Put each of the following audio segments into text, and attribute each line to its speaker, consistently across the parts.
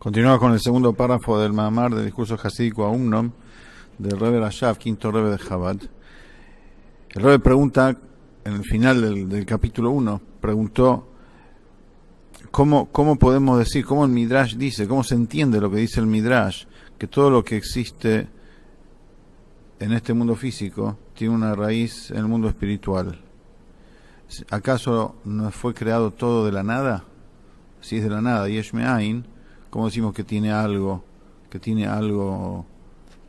Speaker 1: Continúa con el segundo párrafo del Mahamar del discurso jasídico a Umnom del Rebbe Rashab, quinto Rebbe de Chabad. El Rebbe pregunta, en el final del capítulo 1, preguntó ¿cómo podemos decir, cómo el Midrash dice, cómo se entiende lo que dice el Midrash, que todo lo que existe en este mundo físico tiene una raíz en el mundo espiritual? ¿Acaso no fue creado todo de la nada? Si es de la nada, Yesh Me'ain, ¿cómo decimos que tiene algo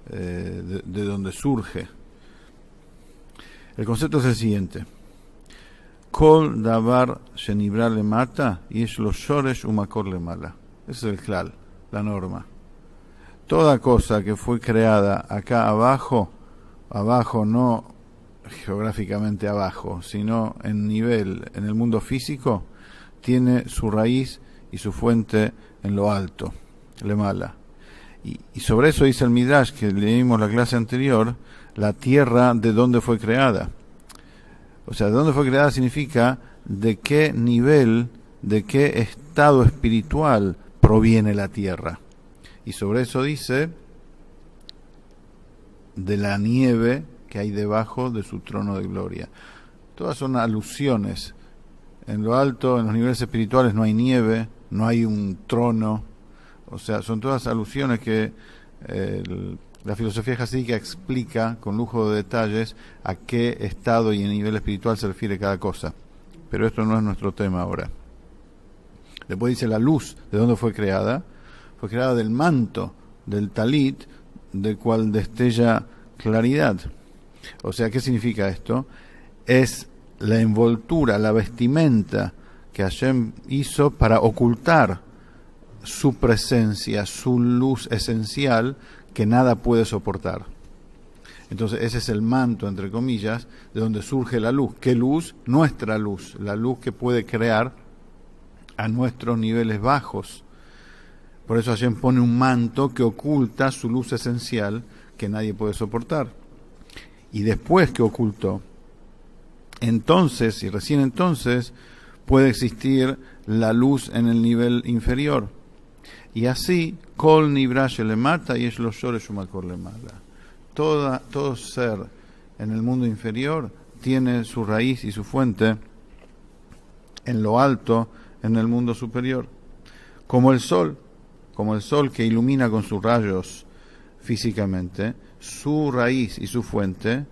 Speaker 1: de donde surge? El concepto es el siguiente: Kol davar shenibra lemata yesh lo shoresh umakor lemala. Ese es el klal, la norma. Toda cosa que fue creada acá abajo no geográficamente abajo, sino en nivel, en el mundo físico, tiene su raíz y su fuente en lo alto, lemala. Y sobre eso dice el Midrash, que leímos la clase anterior, la tierra de dónde fue creada. O sea, de dónde fue creada significa de qué nivel, de qué estado espiritual proviene la tierra. Y sobre eso dice de la nieve que hay debajo de su trono de gloria. Todas son alusiones. En lo alto, en los niveles espirituales no hay nieve, no hay un trono. O sea, son todas alusiones que la filosofía jasídica explica con lujo de detalles a qué estado y nivel espiritual se refiere cada cosa. Pero esto no es nuestro tema ahora. Después dice la luz, ¿de dónde fue creada? Fue creada del manto, del talit, del cual destella claridad. O sea, ¿qué significa esto? Es la envoltura, la vestimenta que Hashem hizo para ocultar su presencia, su luz esencial que nada puede soportar. Entonces ese es el manto, entre comillas, de donde surge la luz. ¿Qué luz? Nuestra luz, la luz que puede crear a nuestros niveles bajos. Por eso Hashem pone un manto que oculta su luz esencial que nadie puede soportar. Y después que ocultó, entonces, y recién entonces, puede existir la luz en el nivel inferior. Y así, Kol Nibra Shelemata Yesh lo shoresh umakor lemala. Todo ser en el mundo inferior tiene su raíz y su fuente en lo alto, en el mundo superior. Como el sol que ilumina con sus rayos físicamente, su raíz y su fuente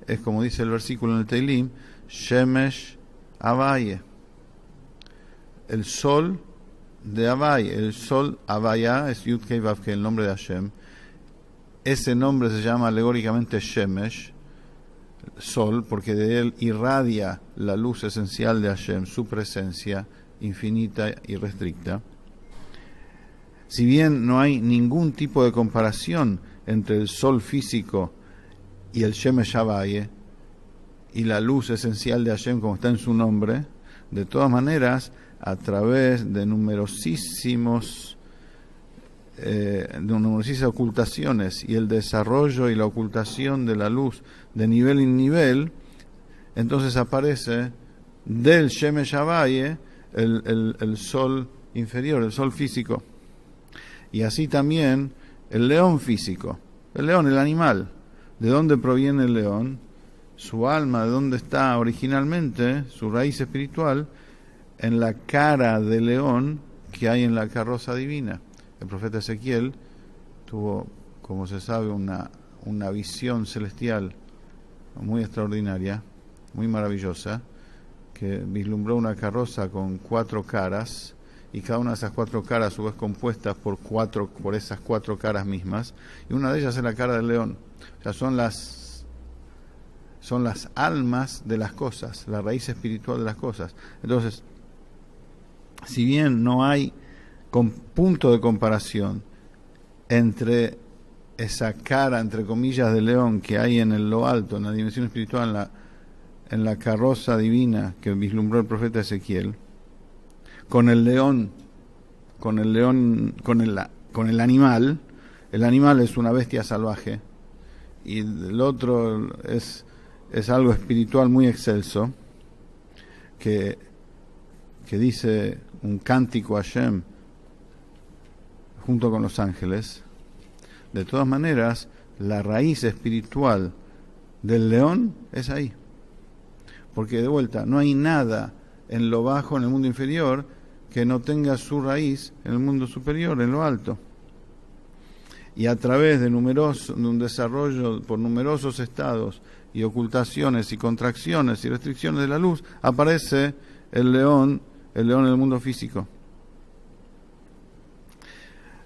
Speaker 1: es, como dice el versículo en el Teilim, Shemesh Avaye, el sol de Avaye. El sol Avaya es Yud Kei Vav Kei, el nombre de Hashem. Ese nombre se llama alegóricamente Shemesh, sol, porque de él irradia la luz esencial de Hashem, su presencia infinita y restricta. Si bien no hay ningún tipo de comparación entre el sol físico y el Shemesh Avaye y la luz esencial de Hashem como está en su nombre, de todas maneras, a través de numerosísimas ocultaciones y el desarrollo y la ocultación de la luz de nivel en nivel, entonces aparece del Shemesh Avaye el sol inferior, el sol físico. Y así también el león físico, el león, el animal. ¿De dónde proviene el león? Su alma, ¿de dónde está originalmente? Su raíz espiritual, en la cara de león que hay en la carroza divina. El profeta Ezequiel tuvo, como se sabe, una visión celestial muy extraordinaria, muy maravillosa, que vislumbró una carroza con 4 caras, y cada una de esas 4 caras a su vez compuestas por esas 4 caras mismas, y una de ellas es la cara del león. O sea, son las almas de las cosas, la raíz espiritual de las cosas. Entonces, si bien no hay punto de comparación entre esa cara, entre comillas, de león que hay en lo alto, en la dimensión espiritual, en la carroza divina que vislumbró el profeta Ezequiel, con el animal. El animal es una bestia salvaje y el otro es algo espiritual muy excelso que dice un cántico a Hashem junto con los ángeles, de todas maneras, la raíz espiritual del león es ahí. Porque de vuelta, no hay nada en lo bajo, en el mundo inferior, que no tenga su raíz en el mundo superior, en lo alto. Y a través de un desarrollo por numerosos estados y ocultaciones y contracciones y restricciones de la luz, aparece el león en el mundo físico.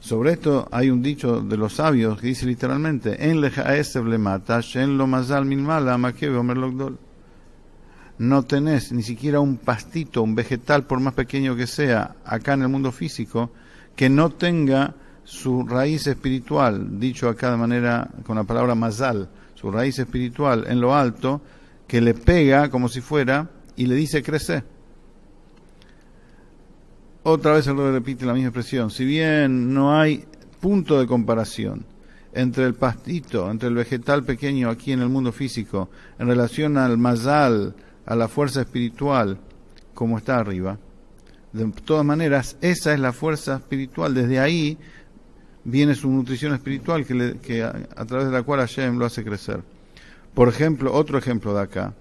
Speaker 1: Sobre esto hay un dicho de los sabios que dice literalmente: En leja esev lemata, shen lo mazal milmala, makeve omer logdol. No tenés ni siquiera un pastito, un vegetal, por más pequeño que sea, acá en el mundo físico, que no tenga su raíz espiritual, dicho acá de manera, con la palabra mazal, su raíz espiritual en lo alto, que le pega como si fuera y le dice crece. Otra vez el Rebbe repite la misma expresión. Si bien no hay punto de comparación entre el pastito, entre el vegetal pequeño aquí en el mundo físico, en relación al mazal, a la fuerza espiritual, como está arriba, de todas maneras, esa es la fuerza espiritual. Desde ahí viene su nutrición espiritual que a través de la cual Hashem lo hace crecer. Por ejemplo, otro ejemplo de acá,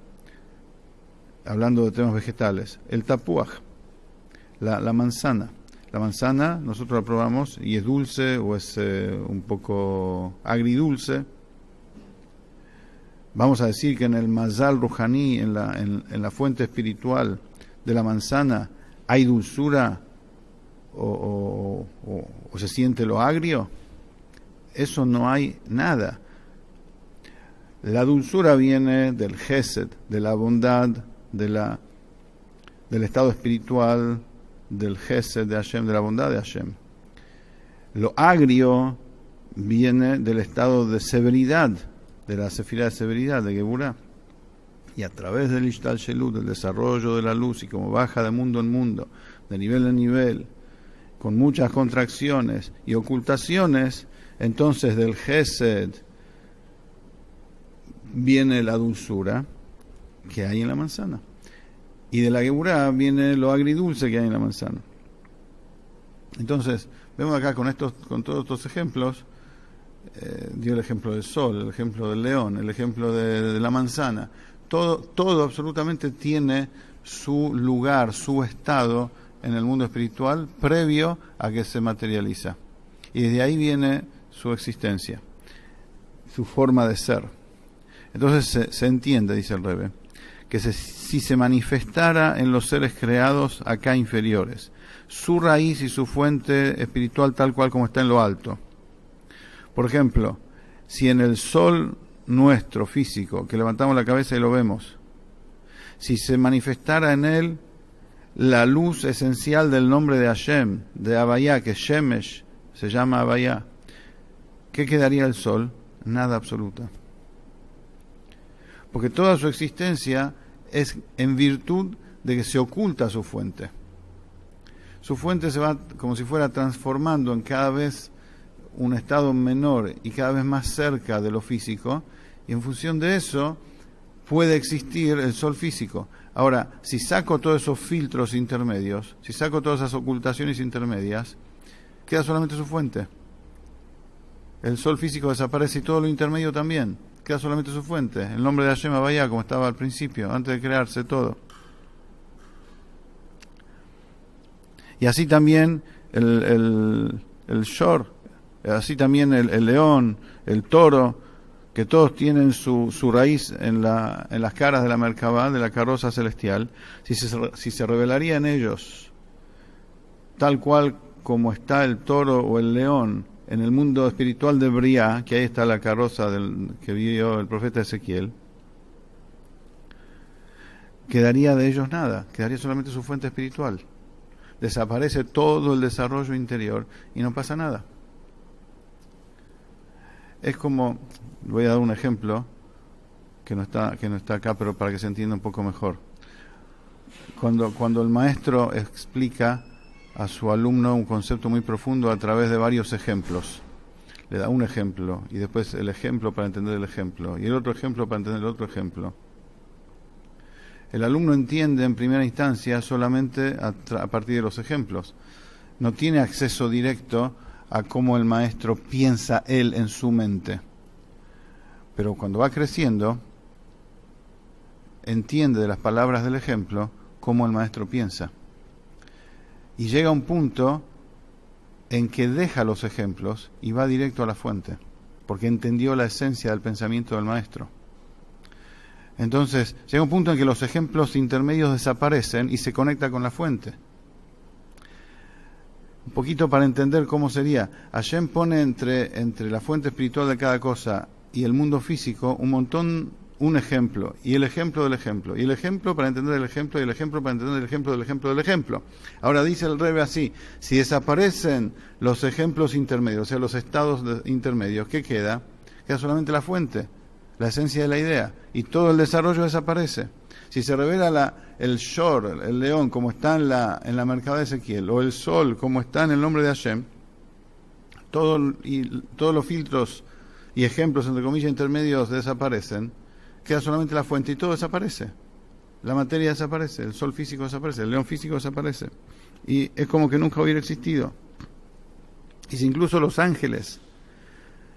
Speaker 1: hablando de temas vegetales, el tapuaj, la manzana. La manzana nosotros la probamos y es dulce o es un poco agridulce. Vamos a decir que en el mazal ruhaní, en la fuente espiritual de la manzana, hay dulzura o se siente lo agrio. Eso no hay nada. La dulzura viene del Gesed, de la bondad, del estado espiritual, del Gesed de Hashem, de la bondad de Hashem. Lo agrio viene del estado de severidad, de la sefirá de severidad, de Geburá. Y a través del Ishtal Shelut, del desarrollo de la luz, y como baja de mundo en mundo, de nivel en nivel, con muchas contracciones y ocultaciones, entonces del Gesed viene la dulzura que hay en la manzana. Y de la Geburá viene lo agridulce que hay en la manzana. Entonces, vemos acá con todos estos ejemplos, dio el ejemplo del sol, el ejemplo del león, el ejemplo de la manzana. Todo absolutamente tiene su lugar, su estado en el mundo espiritual previo a que se materializa. Y desde ahí viene su existencia, su forma de ser. Entonces se entiende, dice el Rebbe, que si se manifestara en los seres creados acá inferiores, su raíz y su fuente espiritual tal cual como está en lo alto. Por ejemplo, si en el sol nuestro físico, que levantamos la cabeza y lo vemos, si se manifestara en él la luz esencial del nombre de Hashem, de Havaya, que Shemesh se llama Havaya, ¿qué quedaría el sol? Nada absoluta. Porque toda su existencia es en virtud de que se oculta su fuente. Su fuente se va como si fuera transformando en cada vez un estado menor y cada vez más cerca de lo físico, y en función de eso puede existir el sol físico. Ahora, si saco todos esos filtros intermedios, si saco todas esas ocultaciones intermedias, queda solamente su fuente. El sol físico desaparece y todo lo intermedio también. Queda solamente su fuente, el nombre de Hashem Havaya, como estaba al principio, antes de crearse todo. Y así también el shor, así también el león, el toro, que todos tienen su raíz en las caras de la Merkabah, de la carroza celestial. Si se revelaría en ellos, tal cual como está el toro o el león, en el mundo espiritual de Briá, que ahí está la carroza que vio el profeta Ezequiel, quedaría de ellos nada, quedaría solamente su fuente espiritual. Desaparece todo el desarrollo interior y no pasa nada. Es como, voy a dar un ejemplo que no está acá, pero para que se entienda un poco mejor. Cuando el maestro explica a su alumno un concepto muy profundo a través de varios ejemplos. Le da un ejemplo y después el ejemplo para entender el ejemplo y el otro ejemplo para entender el otro ejemplo. El alumno entiende en primera instancia solamente a partir de los ejemplos. No tiene acceso directo a cómo el maestro piensa él en su mente. Pero cuando va creciendo, entiende de las palabras del ejemplo cómo el maestro piensa. Y llega a un punto en que deja los ejemplos y va directo a la fuente, porque entendió la esencia del pensamiento del maestro. Entonces, llega un punto en que los ejemplos intermedios desaparecen y se conecta con la fuente. Un poquito para entender cómo sería. Hashem pone entre la fuente espiritual de cada cosa y el mundo físico un ejemplo, y el ejemplo del ejemplo, y el ejemplo para entender el ejemplo, y el ejemplo para entender el ejemplo del ejemplo del ejemplo. Ahora dice el Rebbe así: si desaparecen los ejemplos intermedios, o sea, los estados intermedios, ¿qué queda? Queda solamente la fuente, la esencia de la idea, y todo el desarrollo desaparece. Si se revela el Shor, el león, como está en la Mercada de Ezequiel, o el sol, como está en el nombre de Hashem, todos los filtros y ejemplos, entre comillas, intermedios desaparecen, queda solamente la fuente y todo desaparece. La materia desaparece, el sol físico desaparece, el león físico desaparece. Y es como que nunca hubiera existido. Y si incluso los ángeles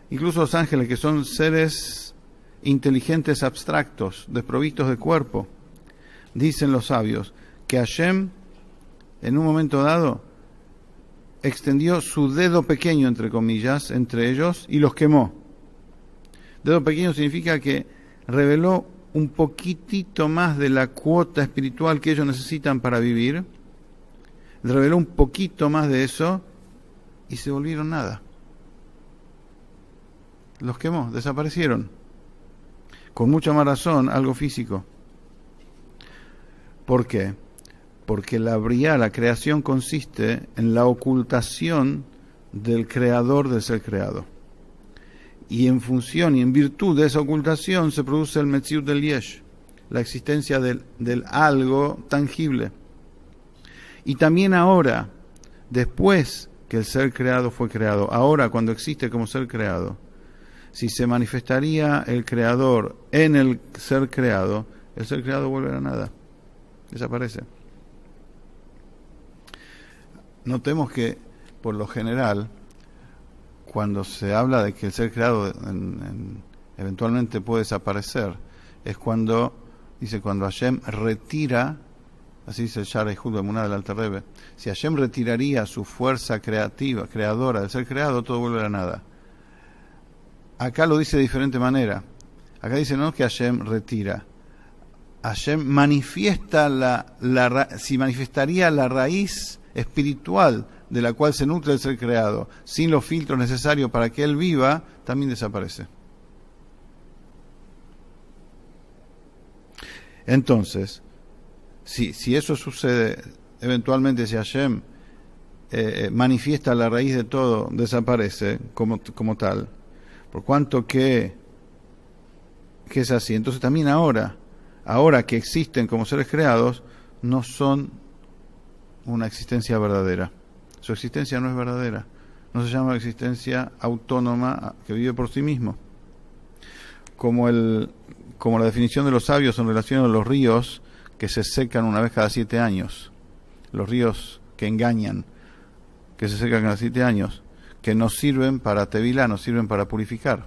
Speaker 1: que son seres inteligentes abstractos, desprovistos de cuerpo, dicen los sabios que Hashem, en un momento dado, extendió su dedo pequeño, entre comillas, entre ellos, y los quemó. Dedo pequeño significa que reveló un poquitito más de la cuota espiritual que ellos necesitan para vivir, reveló un poquito más de eso y se volvieron nada. Los quemó, desaparecieron. Con mucha más razón, algo físico. ¿Por qué? Porque la bría, la creación, consiste en la ocultación del creador del ser creado. Y en función y en virtud de esa ocultación se produce el Metziut del Yesh, la existencia del algo tangible. Y también ahora, después que el ser creado fue creado, ahora cuando existe como ser creado, si se manifestaría el creador en el ser creado vuelve a nada, desaparece. Notemos que, por lo general, cuando se habla de que el ser creado eventualmente puede desaparecer, es cuando Hashem retira, así dice el Shara Yehud Emuná del Alter Rebbe, si Hashem retiraría su fuerza creadora del ser creado, todo vuelve a la nada. Acá lo dice de diferente manera. Acá dice no que Hashem retira. Hashem manifiesta si manifestaría la raíz espiritual de la cual se nutre el ser creado, sin los filtros necesarios para que él viva, también desaparece. Entonces, si eso sucede, eventualmente si Hashem manifiesta la raíz de todo, desaparece como tal, por cuanto que es así. Entonces también ahora que existen como seres creados, no son una existencia verdadera. Su existencia no es verdadera. No se llama existencia autónoma que vive por sí mismo. Como la definición de los sabios en relación a los ríos que se secan una vez cada 7 años. Los ríos que engañan, que se secan cada 7 años, que no sirven para tevilá, no sirven para purificar.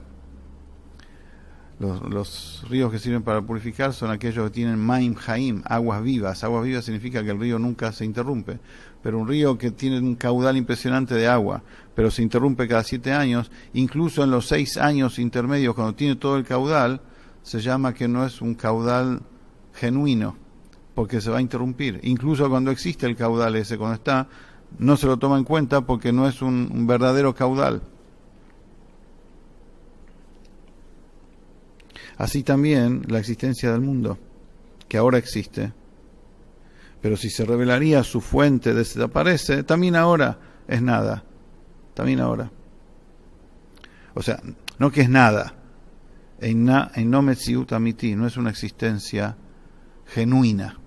Speaker 1: Los ríos que sirven para purificar son aquellos que tienen Maim Haim, aguas vivas. Aguas vivas significa que el río nunca se interrumpe. Pero un río que tiene un caudal impresionante de agua, pero se interrumpe cada 7 años, incluso en los 6 años intermedios, cuando tiene todo el caudal, se llama que no es un caudal genuino, porque se va a interrumpir. Incluso cuando existe el caudal ese, cuando está, no se lo toma en cuenta porque no es un verdadero caudal. Así también la existencia del mundo, que ahora existe, pero si se revelaría su fuente desaparece, también ahora es nada, también ahora. O sea, no que es nada, no metziut amiti, no es una existencia genuina,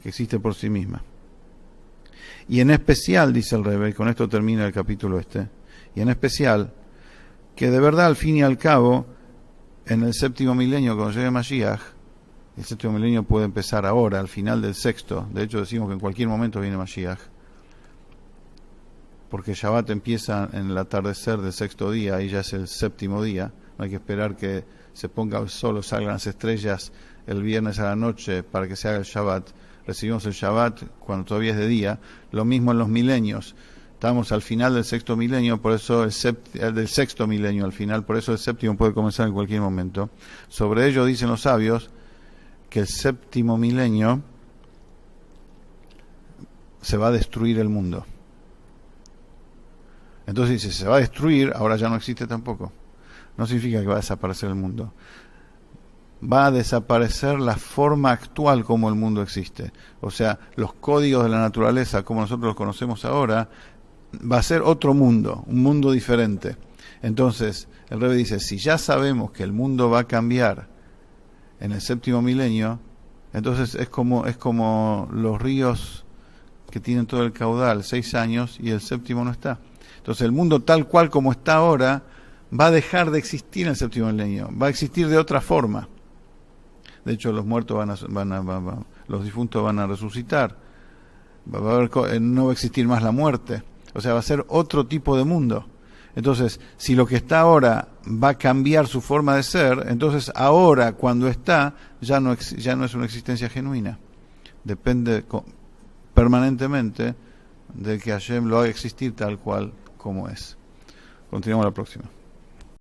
Speaker 1: que existe por sí misma. Y en especial, dice el Rebbe, y con esto termina el capítulo y en especial, que de verdad al fin y al cabo, en el 7º milenio, cuando llegue Mashiach, el 7º milenio puede empezar ahora, al final del 6º, de hecho decimos que en cualquier momento viene Mashiach, porque Shabbat empieza en el atardecer del sexto día y ya es el séptimo día. No hay que esperar que se ponga el sol o salgan las estrellas el viernes a la noche para que se haga el Shabbat. Recibimos el Shabbat cuando todavía es de día. Lo mismo en los milenios. Estamos al final del sexto milenio, por eso del sexto milenio al final, por eso el séptimo puede comenzar en cualquier momento. Sobre ello dicen los sabios que el séptimo milenio se va a destruir el mundo. Entonces dice, se va a destruir, ahora ya no existe tampoco. No significa que va a desaparecer el mundo. Va a desaparecer la forma actual como el mundo existe. O sea, los códigos de la naturaleza, como nosotros los conocemos ahora, va a ser otro mundo, un mundo diferente. Entonces, el Rebbe dice, si ya sabemos que el mundo va a cambiar en el séptimo milenio, entonces es como los ríos que tienen todo el caudal, 6 años, y el séptimo no está. Entonces, el mundo tal cual como está ahora va a dejar de existir en el séptimo milenio, va a existir de otra forma. De hecho, los muertos los difuntos van a resucitar. No va a existir más la muerte. O sea, va a ser otro tipo de mundo. Entonces, si lo que está ahora va a cambiar su forma de ser, entonces ahora, cuando está, ya no es una existencia genuina. Depende permanentemente de que Hashem lo haga existir tal cual como es. Continuamos la próxima.